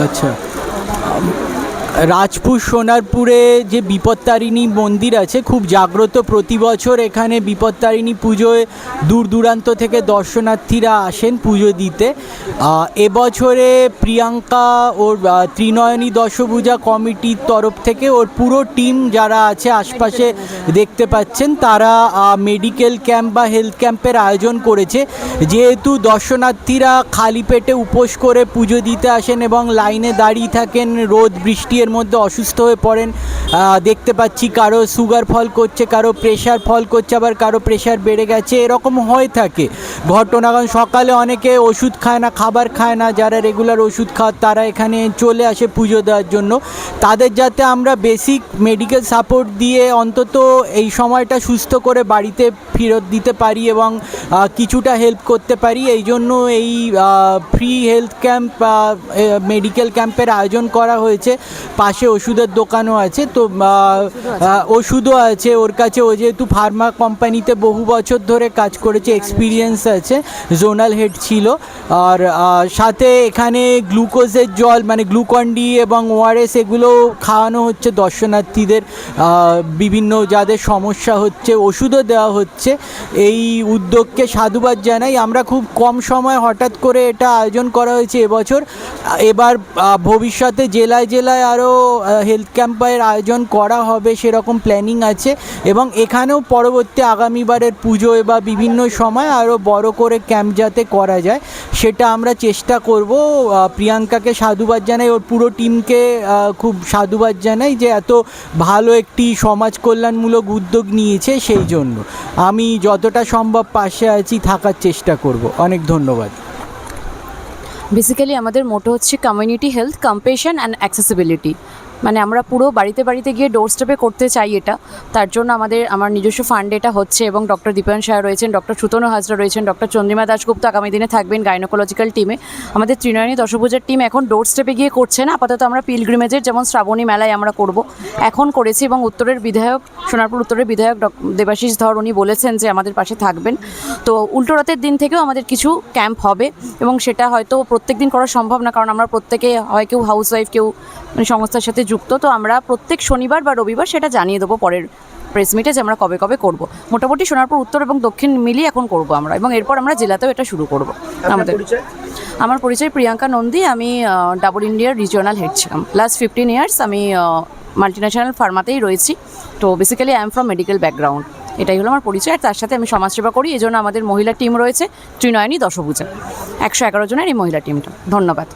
আচ্ছা, রাজপুর সোনারপুরে যে বিপত্তারিণী মন্দির আছে, খুব জাগ্রত। প্রতি বছর এখানে বিপত্তারিণী পুজোয় দূর দূরান্ত থেকে দর্শনার্থীরা আসেন পুজো দিতে। এবছরে প্রিয়াঙ্কা ওর ত্রিনয়নী দশভূজা কমিটির তরফ থেকে ওর পুরো টিম যারা আছে আশপাশে দেখতে পাচ্ছেন, তারা মেডিকেল ক্যাম্প বা হেলথ ক্যাম্পের আয়োজন করেছে। যেহেতু দর্শনার্থীরা খালি পেটে উপোস করে পুজো দিতে আসেন এবং লাইনে দাঁড়িয়ে থাকেন, রোদ বৃষ্টি এর মধ্যে অসুস্থ হয়ে পড়েন, দেখতে পাচ্ছি কারো সুগার ফল করছে, কারো প্রেশার ফল করছে, আবার কারো প্রেশার বেড়ে গেছে, এরকম হয়ে থাকে ঘটনা। কারণ সকালে অনেকে ওষুধ খায় না, খাবার খায় না, যারা রেগুলার ওষুধ খায় তারা এখানে চলে আসে পুজো দেওয়ার জন্য। তাদের যাতে আমরা বেসিক মেডিকেল সাপোর্ট দিয়ে অন্তত এই সময়টা সুস্থ করে বাড়িতে ফেরত দিতে পারি এবং কিছুটা হেল্প করতে পারি, এই জন্য এই ফ্রি হেলথ ক্যাম্প মেডিকেল ক্যাম্পের আয়োজন করা হয়েছে। পাশে ওষুধের দোকানও আছে, তো ওষুধও আছে ওর কাছে। ও যেহেতু ফার্মা কোম্পানিতে বহু বছর ধরে কাজ করেছে, এক্সপিরিয়েন্স আছে, জোনাল হেড ছিল। আর সাথে এখানে গ্লুকোজের জল মানে গ্লুকন ডি এবং ওআরএস এগুলো খাওয়ানো হচ্ছে দর্শনার্থীদের, বিভিন্ন যাদের সমস্যা হচ্ছে ওষুধও দেওয়া হচ্ছে। এই উদ্যোগকে সাধুবাদ জানাই। আমরা খুব কম সময় হঠাৎ করে এটা আয়োজন করা হয়েছে এবছর। এবার ভবিষ্যতে জেলায় জেলায় আরও হেলথ ক্যাম্পের আয়োজন করা হবে সেরকম প্ল্যানিং আছে, এবং এখানেও পরবর্তী আগামীবারের পুজোয় বা বিভিন্ন সময় আরও বড় করে ক্যাম্প যাতে করা যায় সেটা আমরা চেষ্টা করব। প্রিয়াঙ্কাকে সাধুবাদ জানাই, ওর পুরো টিমকে খুব সাধুবাদ জানাই যে এত ভালো একটি সমাজ কল্যাণমূলক উদ্যোগ নিয়েছে, সেই জন্য আমি যতটা সম্ভব পাশে আছি, থাকার চেষ্টা করব। অনেক ধন্যবাদ। বেসিক্যালি আমাদের মোটো হচ্ছে কমিউনিটি হেলথ, কম্পেশন অ্যান্ড অ্যাক্সেসিবিলিটি। মানে আমরা পুরো বাড়িতে বাড়িতে গিয়ে ডোর স্টেপে করতে চাই এটা। তার জন্য আমার নিজস্ব ফান্ড এটা হচ্ছে, এবং ডক্টর দীপায়ন শাহ রয়েছেন, ডক্টর সুতনু হাজরা রয়েছেন, ডক্টর চন্দ্রিমা দাশগুপ্ত আগামী দিনে থাকবেন গাইনোকোলজিক্যাল টিমে। আমাদের ত্রিনয়নী দশভূজার টিম এখন ডোর স্টেপে গিয়ে করছে না, আপাতত আমরা পিলগ্রিমেজের যেমন শ্রাবণী মেলায় আমরা করব এখন করেছি, এবং উত্তরের বিধায়ক, সোনারপুর উত্তরের বিধায়ক দেবাশিস ধর উনি বলেছেন যে আমাদের পাশে থাকবেন। তো উল্টো রাতের দিন থেকেও আমাদের কিছু ক্যাম্প হবে, এবং সেটা হয়তো প্রত্যেক দিন করা সম্ভব না, কারণ আমরা প্রত্যেকে হয় কেউ হাউসওয়াইফ, কেউ মানে সংস্থার সাথে যুক্ত। তো আমরা প্রত্যেক শনিবার বা রবিবার সেটা জানিয়ে দেবো পরের প্রেস মিটে যে আমরা কবে কবে করব। মোটামুটি সোনারপুর উত্তর এবং দক্ষিণ মিলিয়ে এখন করব আমরা, এবং এরপর আমরা জেলাতেও এটা শুরু করব। আমার পরিচয় প্রিয়াঙ্কা নন্দী। আমি ডাবল ইন্ডিয়ার রিজিওনাল হেড ছিলাম। লাস্ট 15 ইয়ার্স আমি মাল্টিন্যাশনাল ফার্মাতেই রয়েছি। তো basically I am from medical background. এটাই হলো আমার পরিচয়। আর তার সাথে আমি সমাজসেবা করি, এই জন্য আমাদের মহিলা টিম রয়েছে ত্রিনয়নী দশভূজা, 111 জনের এই মহিলা টিমটা। ধন্যবাদ।